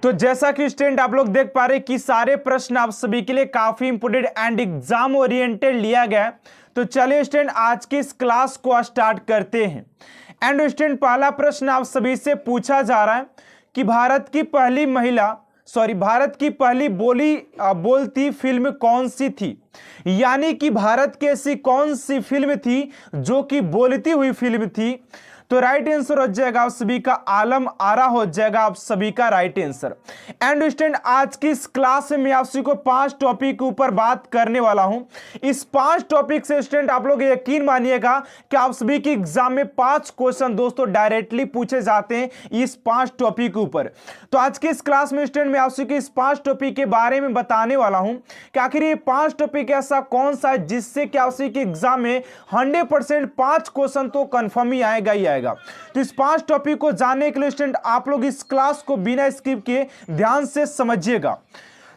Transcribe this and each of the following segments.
तो जैसा कि स्टूडेंट आप लोग देख पा रहे हैं कि सारे प्रश्न आप सभी के लिए काफी इंपोर्टेंट एंड एग्जाम ओरिएंटेड लिया गया है। तो चलिए स्टूडेंट आज की इस क्लास को स्टार्ट करते हैं। एंड स्टूडेंट पहला प्रश्न आप सभी से पूछा जा रहा है कि भारत की पहली बोलती फिल्म कौन सी थी, यानी कि भारत की ऐसी कौन सी फिल्म थी जो कि बोलती हुई फिल्म थी। तो राइट आंसर हो जाएगा आप सभी का आलम आरा हो जाएगा आप सभी का राइट आंसर। एंड स्टूडेंट आज की इस क्लास में मैं आप सभी को 5 टॉपिक के ऊपर बात करने वाला हूं। इस 5 टॉपिक से स्टूडेंट आप लोग यकीन मानिएगा कि आप सभी की एग्जाम में 5 क्वेश्चन दोस्तों डायरेक्टली पूछे जाते हैं इस 5 टॉपिक के ऊपर। तो आज की इस क्लास में स्टूडेंट मैं आप सभी को इस 5 टॉपिक के बारे में बताने वाला हूं कि आखिर ये 5 टॉपिक ऐसा कौन सा है जिससे कि आप सभी की एग्जाम में 100% 5 क्वेश्चन तो कंफर्म ही आएगा ही आएगा। तो इस 5 टॉपिक को जानने के लिए स्टूडेंट आप लोग इस क्लास को बिना स्किप किए ध्यान से समझिएगा।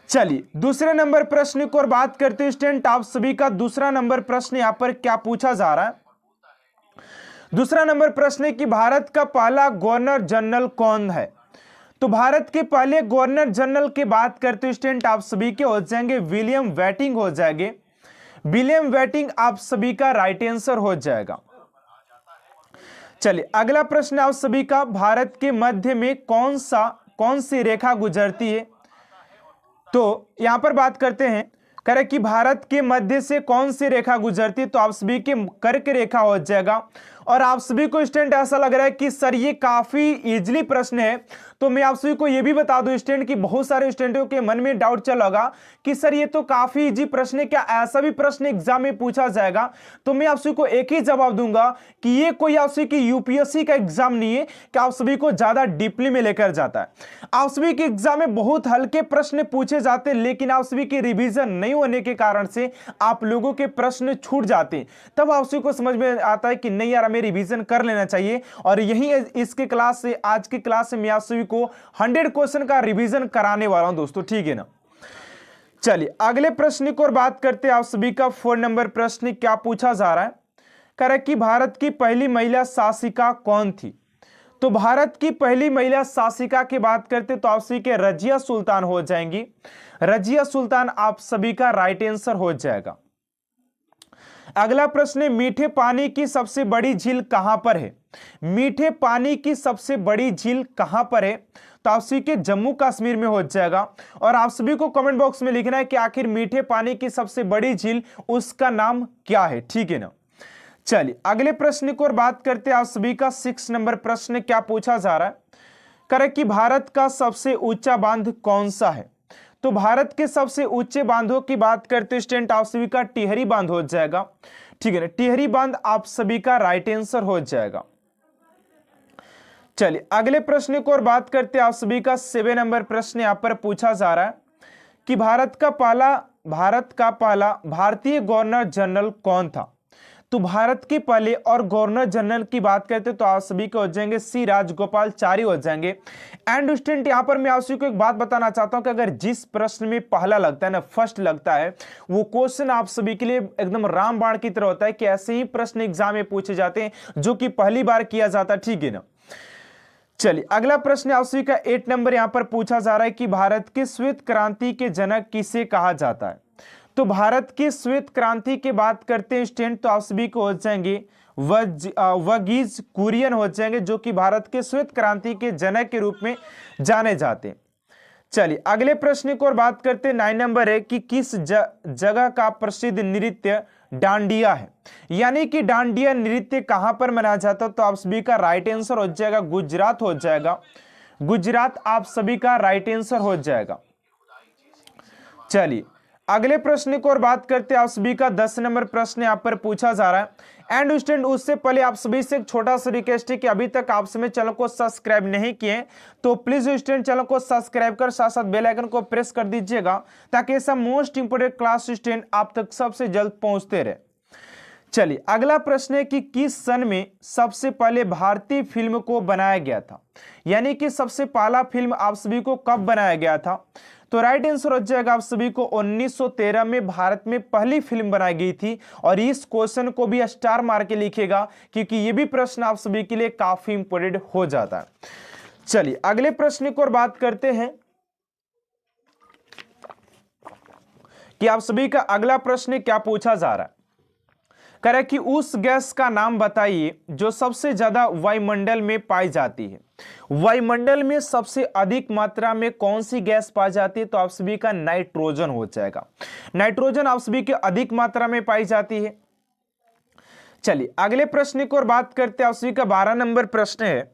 चलिए दूसरे नंबर प्रश्न की ओर बात करते हैं स्टूडेंट। आप सभी का दूसरा नंबर प्रश्न यहां पर क्या पूछा जा रहा है। दूसरा नंबर प्रश्न है कि भारत का पहला गवर्नर जनरल कौन है। तो भारत के पहले गवर्नर जनरल की बात करते हैं स्टूडेंट आप सभी के हो जाएंगे विलियम वेटिंग हो जाएंगे। विलियम वेटिंग आप सभी का राइट आंसर हो जाएगा। चलिए अगला प्रश्न आप सभी का, भारत के मध्य में कौन सी रेखा गुजरती है। तो यहां पर बात करते हैं करें कि भारत के मध्य से कौन सी रेखा गुजरती है। तो आप सभी के कर्क रेखा हो जाएगा। और आप सभी को स्टूडेंट ऐसा लग रहा है कि सर ये काफी इजीली प्रश्न है, तो मैं आप सभी को ये भी बता दूं स्टूडेंट कि बहुत सारे स्टूडेंटों के मन में डाउट चल होगा कि सर ये तो काफी इजी प्रश्न है, क्या ऐसा भी प्रश्न एग्जाम में पूछा जाएगा। तो मैं आप सभी को एक ही जवाब दूंगा कि ये कोई आप सभी की यूपीएससी का एग्जाम नहीं है कि आप सभी को ज्यादा डीपली में लेकर जाता है। आप सभी के एग्जाम में बहुत हल्के प्रश्न पूछे जाते हैं, लेकिन आप सभी की रिविजन नहीं होने के कारण से आप लोगों के प्रश्न छूट जाते हैं। तब आप सभी को समझ में आता है कि नहीं यार हमें रिवीजन कर लेना चाहिए। और यही इसके क्लास से आज की क्लास से मैं आप सभी को 100 क्वेश्चन का रिवीजन कराने वाला हूं दोस्तों, ठीक है ना। चलिए अगले प्रश्न की ओर बात करते हैं। आप सभी का 4 नंबर प्रश्न क्या पूछा जा रहा है, करें कि भारत की पहली महिला शासिका कौन थी। तो भारत की पहली महिला शासिका की बात करते तो आप सभी के रजिया सुल्तान हो जाएंगी। रजिया सुल्तान आप सभी का राइट आंसर हो जाएगा। अगला प्रश्न है, मीठे पानी की सबसे बड़ी झील कहां पर है। मीठे पानी की सबसे बड़ी झील कहां पर है। तो आप सभी के जम्मू कश्मीर में हो जाएगा। और आप सभी को कमेंट बॉक्स में लिखना है कि आखिर मीठे पानी की सबसे बड़ी झील उसका नाम क्या है, ठीक है ना। चलिए अगले प्रश्न की ओर बात करते हैं। आप सभी का 6 नंबर प्रश्न क्या पूछा जा रहा है, करें कि भारत का सबसे ऊंचा बांध कौन सा है। तो भारत के सबसे ऊंचे बांधों की बात करते स्टूडेंट आप सभी का टिहरी बांध हो जाएगा, ठीक है ना। टिहरी बांध आप सभी का राइट आंसर हो जाएगा। चलिए अगले प्रश्न की ओर बात करते हैं। आप सभी का 7 नंबर प्रश्न यहां पर पूछा जा रहा है कि भारत का पहला भारतीय गवर्नर जनरल कौन था। तो भारत के पहले और गवर्नर जनरल की बात करते तो आप सभी को हो जाएंगे सी राजगोपालाचारी हो जाएंगे। एंड स्टूडेंट यहां पर मैं आप सभी को एक बात बताना चाहता हूं कि अगर जिस प्रश्न में पहला लगता है ना, फर्स्ट लगता है, वो क्वेश्चन आप सभी के लिए एकदम रामबाण की तरह होता है कि ऐसे ही प्रश्न एग्जाम में पूछे जाते हैं जो कि पहली बार किया जाता है, ठीक है ना। चलिए अगला प्रश्न आप सभी का 8 नंबर यहां पर पूछा जा रहा है कि भारत के श्वेत क्रांति के जनक किसे कहा जाता है। तो भारत की श्वेत क्रांति की बात करते हैं स्टूडेंट तो आप सभी को हो जाएंगे वर्गीज कुरियन हो जाएंगे, जो कि भारत के श्वेत क्रांति के जनक के रूप में जाने जाते हैं। चलिए अगले प्रश्न की ओर बात करते हैं। 9 नंबर है कि किस जगह का प्रसिद्ध नृत्य डांडिया है, यानी कि डांडिया नृत्य कहां पर मनाया जाता है। तो आप सभी का राइट आंसर हो जाएगा गुजरात हो जाएगा। गुजरात आप सभी का राइट आंसर हो जाएगा। चलिए अगले प्रश्न की ओर बात करते हैं। आप सभी का 10 नंबर प्रश्न यहां पर पूछा जा रहा है। एंड स्टूडेंट उससे पहले आप सभी से एक छोटा सा रिक्वेस्ट है कि अभी तक आप सभी चैनल को सब्सक्राइब नहीं किए तो प्लीज स्टूडेंट चैनल को सब्सक्राइब कर साथ साथ बेल आइकन को प्रेस कर दीजिएगा, ताकि ऐसा मोस्ट इंपोर्टेंट क्लास स्टूडेंट आप तक सबसे जल्द पहुंचते रहे। चलिए अगला प्रश्न है कि किस सन में सबसे पहले भारतीय फिल्म को बनाया गया था, यानी कि सबसे पहला फिल्म आप सभी को कब बनाया गया था। तो राइट आंसर हो जाएगा आप सभी को 1913 में भारत में पहली फिल्म बनाई गई थी। और इस क्वेश्चन को भी स्टार मार के लिखेगा क्योंकि ये भी प्रश्न आप सभी के लिए काफी इंपोर्टेंट हो जाता है। चलिए अगले प्रश्न की ओर बात करते हैं। कि आप सभी का अगला प्रश्न क्या पूछा जा रहा है, कह रहा है कि उस गैस का नाम बताइए जो सबसे ज्यादा वायुमंडल में पाई जाती है। वायुमंडल में सबसे अधिक मात्रा में कौन सी गैस पाई जाती है, तो आप सभी का नाइट्रोजन हो जाएगा। नाइट्रोजन आप सभी के अधिक मात्रा में पाई जाती है। चलिए अगले प्रश्न की ओर बात करते हैं। आप सभी का 12 नंबर प्रश्न है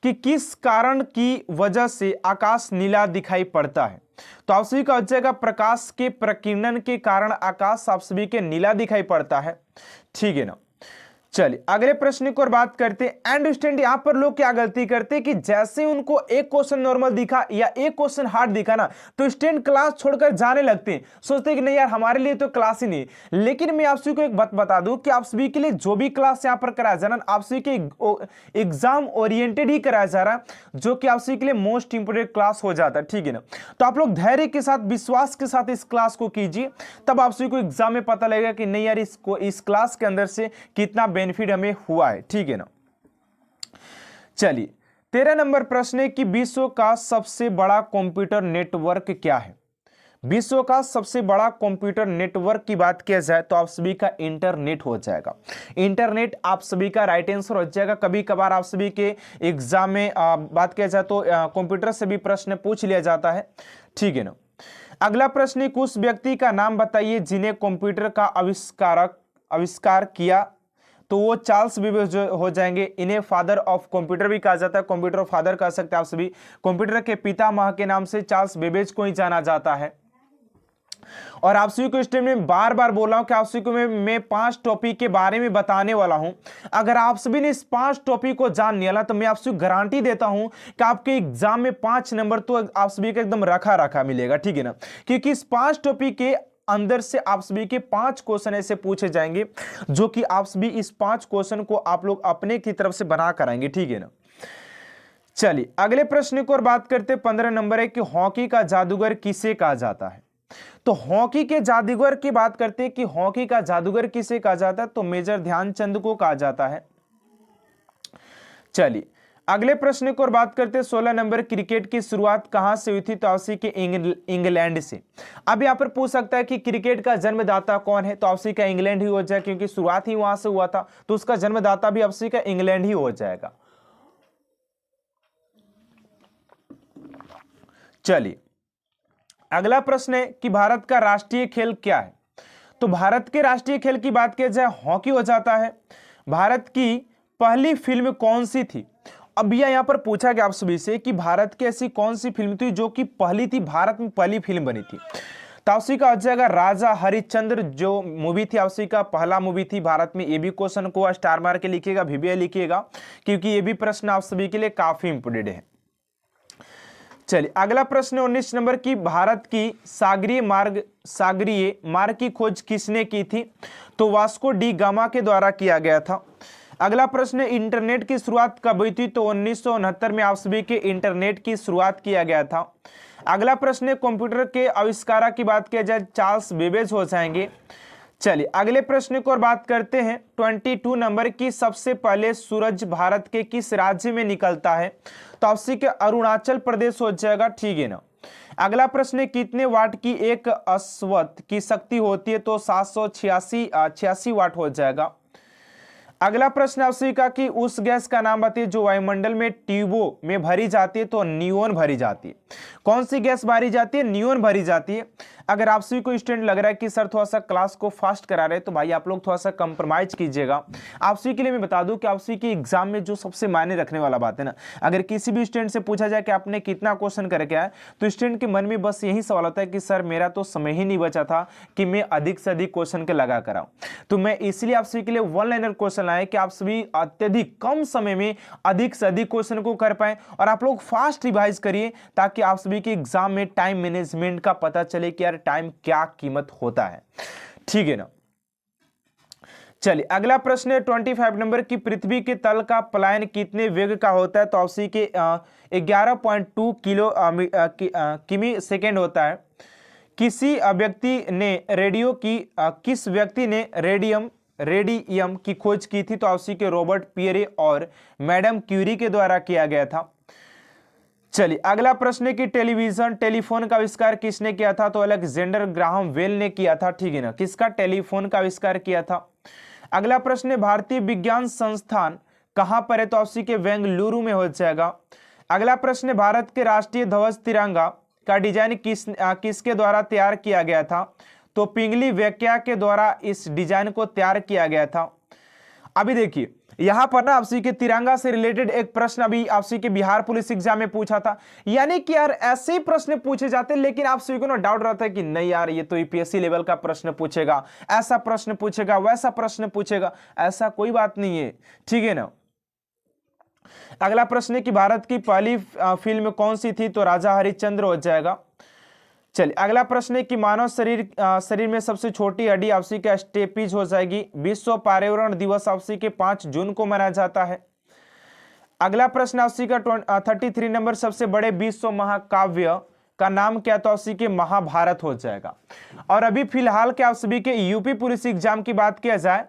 कि किस कारण की वजह से आकाश नीला दिखाई पड़ता है, तो आप सभी का हो जाएगा प्रकाश के प्रकीर्णन के कारण आकाश आप सभी के नीला दिखाई पड़ता है। ठीक है ना। चलिए अगले प्रश्न की ओर बात करते हैं। एंड स्टूडेंट यहां पर लोग क्या गलती करते हैं कि जैसे उनको एक क्वेश्चन नॉर्मल दिखा या एक क्वेश्चन हार्ड दिखा ना, तो स्टूडेंट क्लास छोड़कर जाने लगते हैं, सोचते हैं कि नहीं यार हमारे लिए तो क्लास ही नहीं। लेकिन मैं आप सभी को एक बात बता दूं कि आप सभी के लिए जो भी क्लास यहां पर कराया जा रहा है, आप सभी के एग्जाम ओरिएंटेड ही कराया जा रहा है, जो कि आप सभी के लिए मोस्ट इंपोर्टेंट क्लास हो जाता है। ठीक है ना। तो आप लोग धैर्य के साथ, विश्वास के साथ इस क्लास को कीजिए, तब आप सभी को एग्जाम में पता लगेगा कि नहीं यार इस क्लास के अंदर से कितना बेनिफिट हमें हुआ है। ठीक है ना। चलिए 13 नंबर प्रश्न है कि विश्व का सबसे बड़ा कंप्यूटर नेटवर्क क्या है। विश्व का सबसे बड़ा कंप्यूटर नेटवर्क की बात किया जाए तो आप सभी का इंटरनेट हो जाएगा। इंटरनेट आप सभी का राइट आंसर हो जाएगा। कभी कभार आप सभी के एग्जाम में बात किया जाए तो कंप्यूटर से भी प्रश्न पूछ लिया जाता है। ठीक है ना। अगला प्रश्न है, उस व्यक्ति का नाम बताइए जिन्हें कंप्यूटर का आविष्कार किया, तो वो चार्ल्स बेबेज हो जाएंगे। इन्हें फादर ऑफ कंप्यूटर भी कहा जाता है, कंप्यूटर फादर कह सकते हैं आप सभी। कंप्यूटर के पितामह के नाम से चार्ल्स बेबेज को ही जाना जाता है। और आप सभी को स्टेप में बार बार बोल रहा हूं कि आप सभी को मैं 5 टॉपिक के बारे में बताने वाला हूं। अगर आप सभी ने इस 5 टॉपिक को जान लिया तो मैं आप सभी गारंटी देता हूं कि आपके एग्जाम में 5 नंबर तो आप सभी को एकदम रखा मिलेगा। ठीक है ना। क्योंकि इस 5 टॉपिक के अंदर से आप सभी के 5 क्वेश्चन ऐसे पूछे जाएंगे जो कि आप सभी इस 5 क्वेश्चन को आप लोग अपने की तरफ से बना कराएंगे। ठीक है ना। चलिए अगले प्रश्न की ओर बात करते 15 नंबर है कि हॉकी का जादूगर किसे कहा जाता है। तो हॉकी के जादूगर की बात करते हैं कि हॉकी का जादूगर किसे कहा जाता है, तो मेजर ध्यानचंद को कहा जाता है। चलिए अगले प्रश्न की ओर बात करते हैं 16 नंबर, क्रिकेट की शुरुआत कहां से हुई थी, तो आपसी के इंग्लैंड से। अब यहां पर पूछ सकता है कि क्रिकेट का जन्मदाता कौन है, तो आपसी का इंग्लैंड ही हो जाए, क्योंकि शुरुआत ही वहां से हुआ था, तो उसका जन्मदाता भी आपसी का इंग्लैंड ही हो जाएगा। चलिए अगला प्रश्न है कि भारत का राष्ट्रीय खेल क्या है, तो भारत के राष्ट्रीय खेल की बात की जाए हॉकी हो जाता है। भारत की पहली फिल्म कौन सी थी। अब यहां पर पूछा गया आप सभी से कि भारत की ऐसी कौन सी फिल्म थी जो कि पहली थी, भारत में पहली फिल्म बनी थी। तो आपसी का हो जाएगा राजा हरिश्चंद्र जो मूवी थी, आपसी का पहला मूवी थी भारत में। ये भी क्वेश्चन को स्टार मार के लिखिएगा, VBI लिखिएगा, क्योंकि ये भी प्रश्न आप सभी के लिए काफी इंपोर्टेंट है। चलिए अगला प्रश्न 19 नंबर की भारत की सागरीय मार्ग की खोज किसने की थी, तो वास्को डी गामा के द्वारा किया गया था। अगला प्रश्न इंटरनेट की शुरुआत कब हुई थी, तो 1969 में आप सभी के इंटरनेट की शुरुआत किया गया था। अगला प्रश्न कंप्यूटर के आविष्कार की बात किया जाए चार्ल्स बेबेज हो जाएंगे। चलिए अगले प्रश्न को और बात करते हैं 22 नंबर की, सबसे पहले सूरज भारत के किस राज्य में निकलता है, तो आपसी के अरुणाचल प्रदेश हो जाएगा। ठीक है ना। अगला प्रश्न कितने वाट की एक अश्वत्थ की शक्ति होती है, तो 786 वाट हो जाएगा। अगला प्रश्न आपसे का कि उस गैस का नाम बताइए जो वायुमंडल में ट्यूबों में भरी जाती है, तो नियोन भरी जाती है। कौन सी गैस भरी जाती है, नियोन भरी जाती है। अगर आप सभी को स्टूडेंट लग रहा है कि सर थोड़ा सा क्लास को फास्ट करा रहे हैं, तो भाई आप लोग थोड़ा सा कंप्रोमाइज कीजिएगा। आप सभी के लिए मैं बता दूं कि आप सभी के एग्जाम में जो सबसे मायने रखने वाला बात है ना, अगर किसी भी स्टूडेंट से पूछा जाए कि आपने कितना क्वेश्चन करके आया, तो स्टूडेंट के मन में बस यही सवाल होता है कि सर मेरा तो समय ही नहीं बचा था कि मैं अधिक से अधिक क्वेश्चन के लगा कराऊं। तो मैं इसलिए आप सभी के लिए वन लाइनर क्वेश्चन लाए कि आप सभी अत्यधिक कम समय में अधिक से अधिक क्वेश्चन को कर पाए, और आप लोग फास्ट रिवाइज करिए ताकि आप सभी के एग्जाम में टाइम मैनेजमेंट का पता चले कि यार टाइम क्या कीमत होता है। ठीक है ना। चलिए अगला प्रश्न है 25 नंबर की, पृथ्वी के तल का पलायन कितने वेग का होता है, तो आपसी के 11.2 किमी सेकेंड होता है। किस व्यक्ति ने रेडियम की खोज की थी, तो आपसी के रॉबर्ट पियरे और मैडम क्यूरी के द्वारा किया गया था। चलिए अगला प्रश्न है कि टेलीविजन टेलीफोन का आविष्कार किसने किया था? तो अलेक्जेंडर ग्राहम बेल ने किया था, ठीक है ना। किसका टेलीफोन का आविष्कार किया था? अगला प्रश्न है भारतीय विज्ञान संस्थान कहां पर है? तो ऑप्शन के बेंगलुरु में हो जाएगा। अगला प्रश्न है भारत के राष्ट्रीय ध्वज तिरंगा का डिजाइन किसके द्वारा तैयार किया गया था? तो पिंगली वेंकैया के द्वारा इस डिजाइन को तैयार किया गया था। अभी देखिए यहां पर ना आपसे के तिरंगा से रिलेटेड एक प्रश्न अभी आपसे के बिहार पुलिस एग्जाम में पूछा था। यानी कि यार ऐसे ही प्रश्न पूछे जाते हैं, लेकिन आप सभी को ना डाउट रहता है कि नहीं यार ये तो यूपीएससी लेवल का प्रश्न पूछेगा, ऐसा प्रश्न पूछेगा, वैसा प्रश्न पूछेगा। ऐसा कोई बात नहीं है, ठीक है ना। अगला प्रश्न है कि भारत की पहली फिल्म कौन सी थी? तो राजा हरिश्चंद्र हो जाएगा। चलिए अगला प्रश्न है कि मानव शरीर में सबसे छोटी हड्डी आपसी का स्टेपीज हो जाएगी। विश्व पर्यावरण दिवस आपसी के 5 जून को मनाया जाता है। अगला प्रश्न आपसी का 33 नंबर सबसे बड़े विश्व महाकाव्य का नाम क्या? तो आपसी के महाभारत हो जाएगा। और अभी फिलहाल के आप सभी के यूपी पुलिस एग्जाम की बात किया जाए,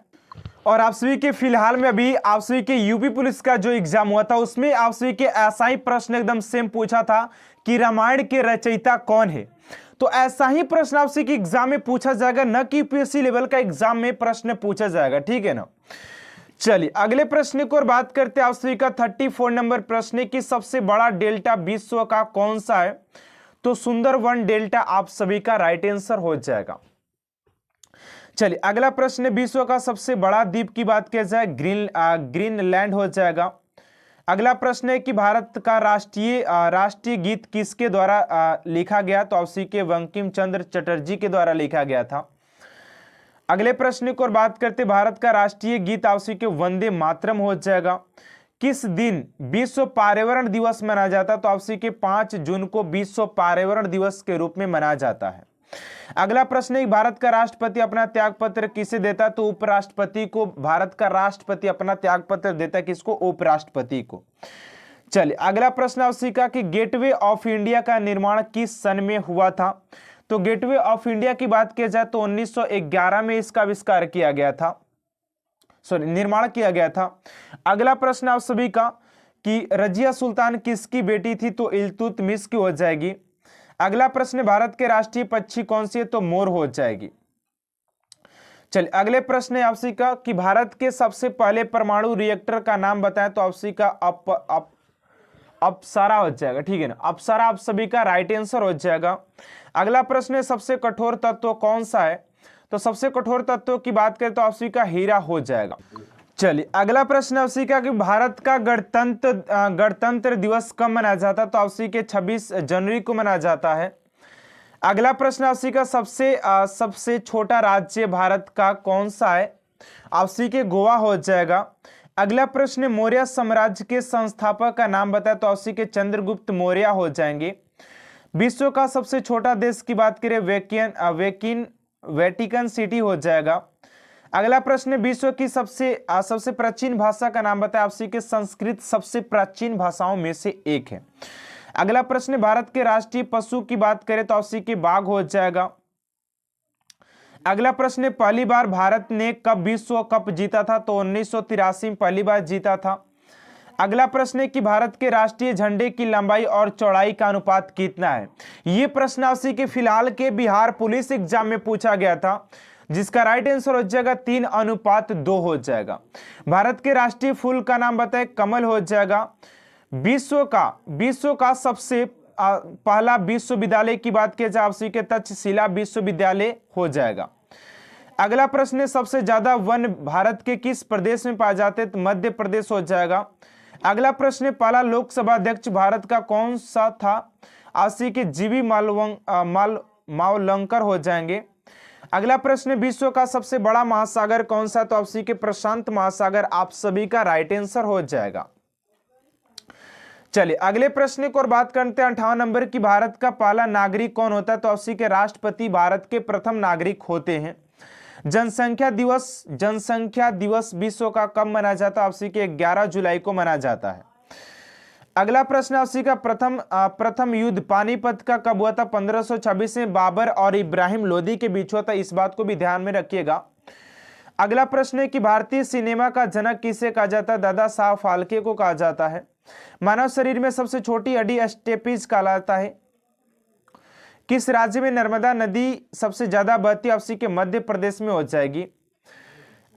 और आप सभी के फिलहाल में अभी आप सभी के यूपी पुलिस का जो एग्जाम हुआ था उसमें आप सभी के ऐसा ही प्रश्न एकदम सेम पूछा था कि रामायण के रचयिता कौन है। तो ऐसा ही प्रश्न आप सभी के एग्जाम में पूछा जाएगा, न कि यूपीएससी लेवल का एग्जाम में प्रश्न पूछा जाएगा, ठीक है ना। चलिए अगले प्रश्न को और बात करते हैं आप सभी का 34 नंबर प्रश्न की सबसे बड़ा डेल्टा विश्व का कौन सा है? तो सुंदरवन डेल्टा आप सभी का राइट आंसर हो जाएगा। चलिए अगला प्रश्न विश्व का सबसे बड़ा द्वीप की बात किया जाए, ग्रीनलैंड हो जाएगा। अगला प्रश्न है कि भारत का राष्ट्रीय गीत किसके द्वारा लिखा गया? तो ऑप्शन के बंकिम चंद्र चटर्जी के द्वारा लिखा गया था। अगले प्रश्न को और बात करते भारत का राष्ट्रीय गीत ऑप्शन के वंदे मातरम हो जाएगा। किस दिन विश्व पर्यावरण दिवस मनाया जाता है? तो ऑप्शन के 5 जून को विश्व पर्यावरण दिवस के रूप में मनाया जाता है। अगला प्रश्न है भारत का राष्ट्रपति अपना त्याग पत्र किसे देता है? तो उपराष्ट्रपति को भारत का राष्ट्रपति अपना त्याग पत्र देता है, किसको? उपराष्ट्रपति को। चलिए अगला प्रश्न आपसे का कि गेटवे ऑफ इंडिया का निर्माण किस सन में हुआ था? तो गेटवे ऑफ इंडिया की बात किया जाए तो 1911 में इसका आविष्कार किया गया था, निर्माण किया गया था। अगला प्रश्न आप सभी का कि रजिया सुल्तान किसकी बेटी थी? तो इल्तुतमिश की हो जाएगी। अगला प्रश्न भारत के राष्ट्रीय पक्षी कौन सी है? तो मोर हो जाएगी। चलिए अगले प्रश्न है आपसी का कि भारत के सबसे पहले परमाणु रिएक्टर का नाम बताएं? तो आपसी का अप्सरा हो जाएगा, ठीक है ना। अप्सरा आप सभी का राइट आंसर हो जाएगा। अगला प्रश्न है सबसे कठोर तत्व कौन सा है? तो सबसे कठोर तत्व की बात करें तो आपसी का हीरा हो जाएगा। चलिए अगला प्रश्न आपसी का कि भारत का गणतंत्र दिवस कब मनाया जाता है? तो आपसी के 26 जनवरी को मनाया जाता है। अगला प्रश्न आपसी का सबसे छोटा राज्य भारत का कौन सा है? आपसी के गोवा हो जाएगा। अगला प्रश्न मौर्य साम्राज्य के संस्थापक का नाम बताए? तो आपसी के चंद्रगुप्त मौर्य हो जाएंगे। विश्व का सबसे छोटा देश की बात करें वेटिकन सिटी हो जाएगा। अगला प्रश्न विश्व की सबसे प्राचीन भाषा का नाम बताएं? आपसी के संस्कृत सबसे प्राचीन भाषाओं में से एक है। अगला प्रश्न भारत के राष्ट्रीय पशु की बात करें तो आपसी के बाघ हो जाएगा। अगला प्रश्न पहली बार भारत ने कब विश्व कप जीता था? तो 1983 में पहली बार जीता था। अगला प्रश्न है कि भारत के राष्ट्रीय झंडे की लंबाई और चौड़ाई का अनुपात कितना है? यह प्रश्न आपसी के फिलहाल के बिहार पुलिस एग्जाम में पूछा गया था, जिसका राइट आंसर हो जाएगा 3:2 हो जाएगा। भारत के राष्ट्रीय फूल का नाम बताएं? कमल हो जाएगा। विश्व का सबसे पहला विश्वविद्यालय की बात किया जाए आपसी के तक्षशिला विश्वविद्यालय हो जाएगा। अगला प्रश्न सबसे ज्यादा वन भारत के किस प्रदेश में पाए जाते हैं? तो मध्य प्रदेश हो जाएगा। अगला प्रश्न पहला लोकसभा अध्यक्ष भारत का कौन सा था? आपसी के जीवी मावलंकर हो जाएंगे। अगला प्रश्न विश्व का सबसे बड़ा महासागर कौन सा? तो आपसी के प्रशांत महासागर आप सभी का राइट आंसर हो जाएगा। चलिए अगले प्रश्न को और बात करते हैं 58 नंबर की भारत का पहला नागरिक कौन होता है? तो आपसी के राष्ट्रपति भारत के प्रथम नागरिक होते हैं। जनसंख्या दिवस विश्व का कब मनाया जाता है? आपसी के 11 जुलाई को मनाया जाता है। अगला प्रश्न आपसी का प्रथम युद्ध पानीपत का कब हुआ था? 1526 में बाबर और इब्राहिम लोदी के बीच हुआ था। इस बात को भी ध्यान में रखिएगा। अगला प्रश्न है कि भारतीय सिनेमा का जनक किसे कहा जाता है? दादा साहब फाल्के को कहा जाता है। मानव शरीर में सबसे छोटी हड्डी स्टेपीज कहलाता है। किस राज्य में नर्मदा नदी सबसे ज्यादा बहती है? आपसी के मध्य प्रदेश में हो जाएगी।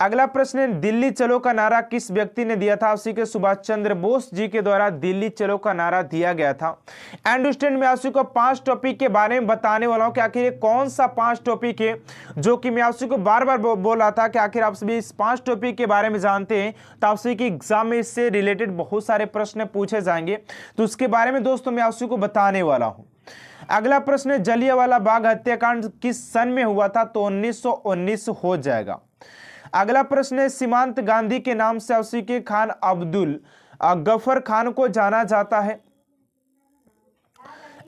अगला प्रश्न है, दिल्ली चलो का नारा किस व्यक्ति ने दिया था? आपसी के सुभाष चंद्र बोस जी के द्वारा दिल्ली चलो का नारा दिया गया था। एंड स्टैंड में आपसी को 5 टॉपिक के बारे में बताने वाला हूं कि आखिर ये कौन सा 5 टॉपिक है जो कि मैं आपसी को बार बार बोल रहा था कि आखिर आप सभी इस 5 टॉपिक के बारे में जानते हैं तो आपसी की एग्जाम में इससे रिलेटेड बहुत सारे प्रश्न पूछे जाएंगे, तो उसके बारे में दोस्तों मैं आपसी को बताने वाला हूं। अगला प्रश्न है, जलियांवाला बाग हत्याकांड किस सन में हुआ था? तो 1919 हो जाएगा। अगला प्रश्न है, सीमांत गांधी के नाम से उसी के खान अब्दुल गफर खान को जाना जाता है।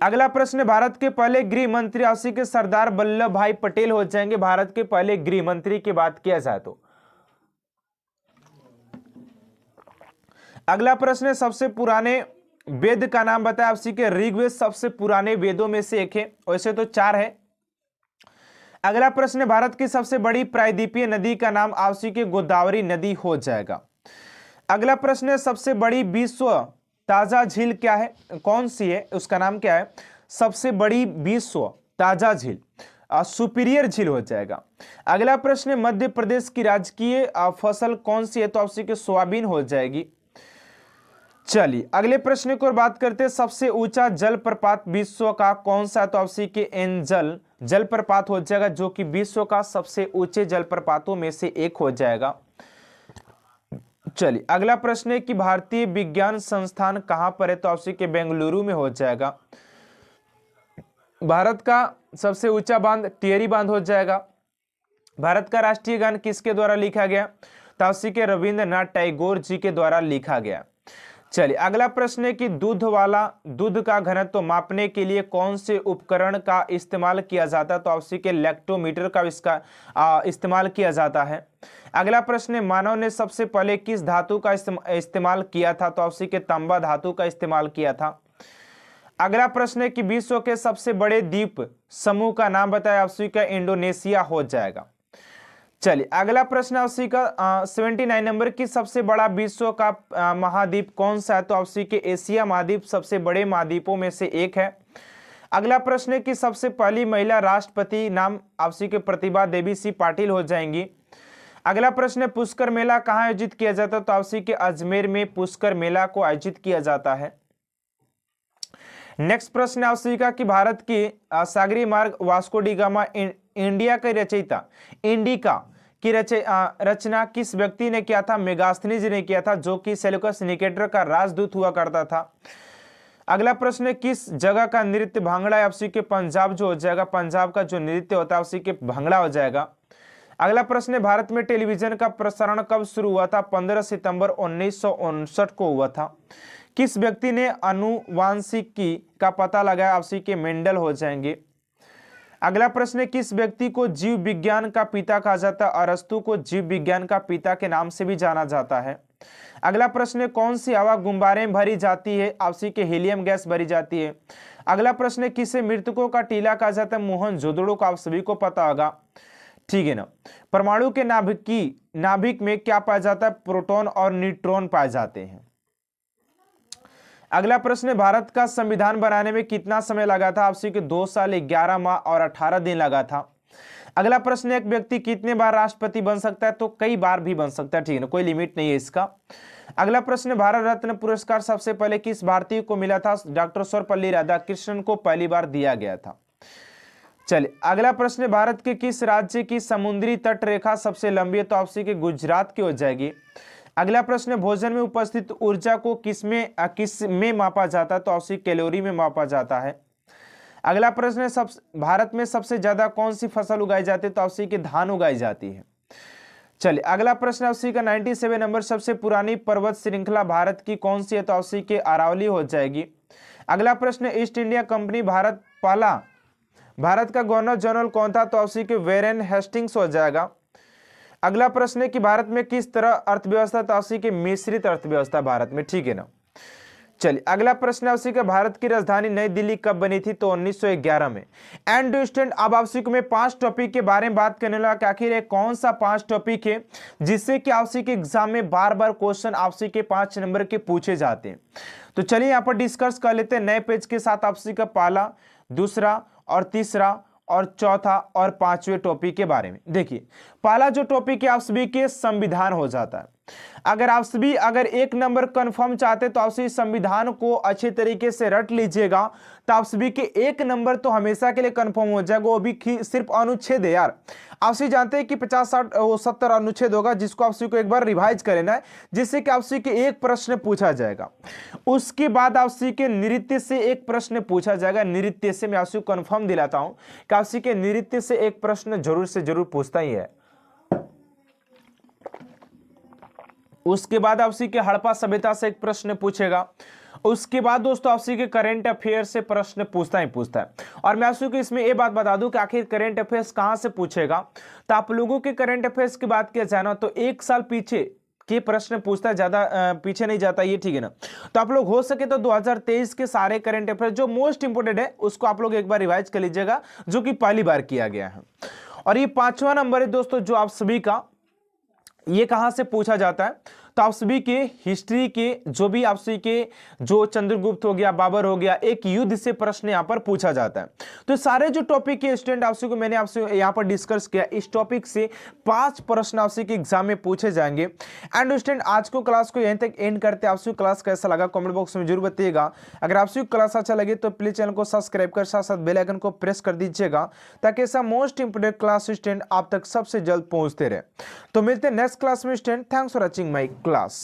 अगला प्रश्न है, भारत के पहले गृह मंत्री उसी के सरदार वल्लभ भाई पटेल हो जाएंगे। भारत के पहले गृह मंत्री की बात किया जाए तो। अगला प्रश्न है, सबसे पुराने वेद का नाम बताया। उसी के ऋग्वेद सबसे पुराने वेदों में से एक है, वैसे तो 4 है। अगला प्रश्न है, भारत की सबसे बड़ी प्रायद्वीपीय नदी का नाम आपसी के गोदावरी नदी हो जाएगा। अगला प्रश्न है, सबसे बड़ी विश्व ताजा झील क्या है? कौन सी है, उसका नाम क्या है? सबसे बड़ी विश्व ताजा झील सुपीरियर झील हो जाएगा। अगला प्रश्न है, मध्य प्रदेश की राजकीय फसल कौन सी है? तो आपसी के सोयाबीन हो जाएगी। चलिए अगले प्रश्न की ओर बात करते हैं, सबसे ऊंचा जलप्रपात विश्व का कौन सा? तो आपसी के एंजल जलप्रपात हो जाएगा जो कि विश्व का सबसे ऊंचे जलप्रपातों में से एक हो जाएगा। चलिए अगला प्रश्न है कि भारतीय विज्ञान संस्थान कहां पर है? तो आपसी के बेंगलुरु में हो जाएगा। भारत का सबसे ऊंचा बांध टिहरी बांध हो जाएगा। भारत का राष्ट्रीय गान किसके द्वारा लिखा गया? तो आपसी के रविंद्रनाथ टैगोर जी के द्वारा लिखा गया। चलिए अगला प्रश्न है कि दूध का घनत्व मापने के लिए कौन से उपकरण का इस्तेमाल किया जाता है? तो आपसी के लैक्टोमीटर का इसका इस्तेमाल किया जाता है। अगला प्रश्न है, मानव ने सबसे पहले किस धातु का इस्तेमाल किया था? तो आपसी के तांबा धातु का इस्तेमाल किया था। अगला प्रश्न है कि विश्व के सबसे बड़े द्वीप समूह का नाम बताया। आपसी का इंडोनेशिया हो जाएगा। चलिए अगला प्रश्न आपसी का 79 नंबर की सबसे बड़ा विश्व का महाद्वीप कौन सा है? तो आपसी के एशिया महाद्वीप सबसे बड़े महाद्वीपों में से एक है। अगला प्रश्न है कि सबसे पहली महिला राष्ट्रपति नाम आपसी के प्रतिभा देवी सी पाटिल हो जाएंगी। अगला प्रश्न है, पुष्कर मेला कहाँ आयोजित किया जाता है? तो आपसी के अजमेर में पुष्कर मेला को आयोजित किया जाता है। नेक्स्ट प्रश्न है आपसी का कि भारत की सागरीय मार्ग वास्को डी गामा इंडिया के रचयिता इंडिका की रचना किस व्यक्ति ने किया था? मेगास्थनीज ने किया था जो कि सेल्यूकस निकेटर का राजदूत हुआ करता था। अगला प्रश्न है, किस जगह का नृत्य भांगड़ा है? आपसी के पंजाब जो हो जाएगा। पंजाब का जो नृत्य होता है उसी के भांगड़ा हो जाएगा। अगला प्रश्न है, भारत में टेलीविजन का प्रसारण कब शुरू हुआ था? 15 सितंबर 1959 को हुआ था। किस व्यक्ति ने आनुवांशिकी का पता लगाया? आपसी के मेंडल हो जाएंगे। अगला प्रश्न है, किस व्यक्ति को जीव विज्ञान का पिता कहा जाता है? अरस्तु को जीव विज्ञान का पिता के नाम से भी जाना जाता है। अगला प्रश्न है, कौन सी हवा गुब्बारे में भरी जाती है? आपसी के हीलियम गैस भरी जाती है। अगला प्रश्न है, किसे मृतकों का टीला कहा जाता है? मोहनजोदड़ो का आप सभी को पता होगा, ठीक है ना। परमाणु के नाभिक में क्या पाया जाता है? प्रोटॉन और न्यूट्रॉन पाए जाते हैं। अगला प्रश्न है, भारत का संविधान बनाने में कितना समय लगा था? आपसी के 2 साल 11 माह और 18 दिन लगा था। अगला प्रश्न है, एक व्यक्ति कितने बार राष्ट्रपति बन सकता है? तो कई बार भी बन सकता है, ठीक है ना, कोई लिमिट नहीं है इसका। अगला प्रश्न है, भारत रत्न पुरस्कार सबसे पहले किस भारतीय को मिला था? डॉक्टर सर्वपल्ली राधाकृष्णन को पहली बार दिया गया था। चलिए अगला प्रश्न है, भारत के किस राज्य की समुद्री तट रेखा सबसे लंबी है? तो आपसी के गुजरात की हो जाएगी। अगला प्रश्न है, भोजन में उपस्थित ऊर्जा को किस में मापा जाता है? तो आपसी कैलोरी में मापा जाता है। अगला प्रश्न है, भारत में सबसे ज्यादा कौन सी फसल उगाई जाती है? तो आपसी के धान उगाई जाती है। चलिए अगला प्रश्न आपसी का 97 नंबर, सबसे पुरानी पर्वत श्रृंखला भारत की कौन सी है? तो आपसी के अरावली हो जाएगी। अगला प्रश्न, ईस्ट इंडिया कंपनी भारत का गवर्नर जनरल कौन था? तो आपसी के वेरेन हेस्टिंग्स हो जाएगा। अगला प्रश्न है कि भारत में किस तरह अर्थव्यवस्था? तो आपसी के मिश्रित अर्थव्यवस्था भारत में, ठीक है ना। चलिए अगला प्रश्न आपसे का भारत की राजधानी नई दिल्ली कब बनी थी? तो 1911 में। एंड डू स्टैंड, अब आपसे को मैं 5 टॉपिक के बारे में बात करने लगा कि आखिर ये कौन सा 5 टॉपिक है जिससे कि आपसे के एग्जाम में बार बार क्वेश्चन आपसे के 5 नंबर के पूछे जाते हैं। तो चलिए यहाँ पर डिस्कस कर लेते हैं नए पेज के साथ आपसे का पहला, दूसरा और तीसरा और चौथा और पांचवें टॉपिक के बारे में। देखिए पहला जो टॉपिक है आप सभी के संविधान हो जाता है। अगर आप सभी अगर 1 नंबर कंफर्म चाहते तो आप सभी संविधान को अच्छे तरीके से रट लीजिएगा, तो आप सभी के 1 नंबर तो हमेशा के लिए कंफर्म हो जाएगा। वो भी सिर्फ अनुच्छेद है यार। आप सभी जानते हैं कि 50 60 70 अनुच्छेद होगा जिसको आप सभी को एक बार रिवाइज कर लेना है, जिससे कि आप सभी के एक प्रश्न पूछा जाएगा। उसके बाद आप सभी के नृत्य से एक प्रश्न पूछा जाएगा। नृत्य से मैं आप सभी को कंफर्म दिलाता हूं कि आप सभी के नृत्य से एक प्रश्न जरूर से जरूर पूछता ही है। उसके बाद आपसी के हड़प्पा सभ्यता से एक प्रश्न पूछेगा। उसके बाद दोस्तों आपसी के करंट अफेयर से प्रश्न पूछता ही पूछता है। और मैं आपको इसमें ये बात बता दूं कि आखिर करंट अफेयर्स कहां से पूछेगा, तो आप लोगों के करंट अफेयर्स की बात किया जाए ना तो 1 साल पीछे के प्रश्न पूछता है, ज्यादा पीछे नहीं जाता, ये ठीक है ना। तो आप लोग हो सके तो 2023 के सारे करंट अफेयर जो मोस्ट इंपोर्टेंट है उसको आप लोग एक बार रिवाइज कर लीजिएगा, जो कि पहली बार किया गया है। और ये 5वां नंबर है दोस्तों जो आप सभी का, ये कहां से पूछा जाता है, तो आप सभी के हिस्ट्री के जो भी आप सभी के जो चंद्रगुप्त हो गया, बाबर हो गया, एक युद्ध से प्रश्न यहां पर पूछा जाता है। तो सारे जो टॉपिक के स्टूडेंट आपसे को मैंने आपसे यहां पर डिस्कस किया, इस टॉपिक से 5 प्रश्न आपसे के एग्जाम में पूछे जाएंगे। एंड स्टूडेंट आज को क्लास को यहीं तक एंड करते हैं। आपसे क्लास कैसा लगा कमेंट बॉक्स में जरूर बताइएगा। अगर आपसे क्लास अच्छा लगे तो प्लीज चैनल को सब्सक्राइब कर साथ साथ बेल आइकन को प्रेस कर दीजिएगा, ताकि ऐसा मोस्ट इंपोर्टेंट क्लास स्टूडेंट आप तक सबसे जल्द पहुंचते रहे। तो मिलते हैं नेक्स्ट क्लास में student. Thanks for watching my class.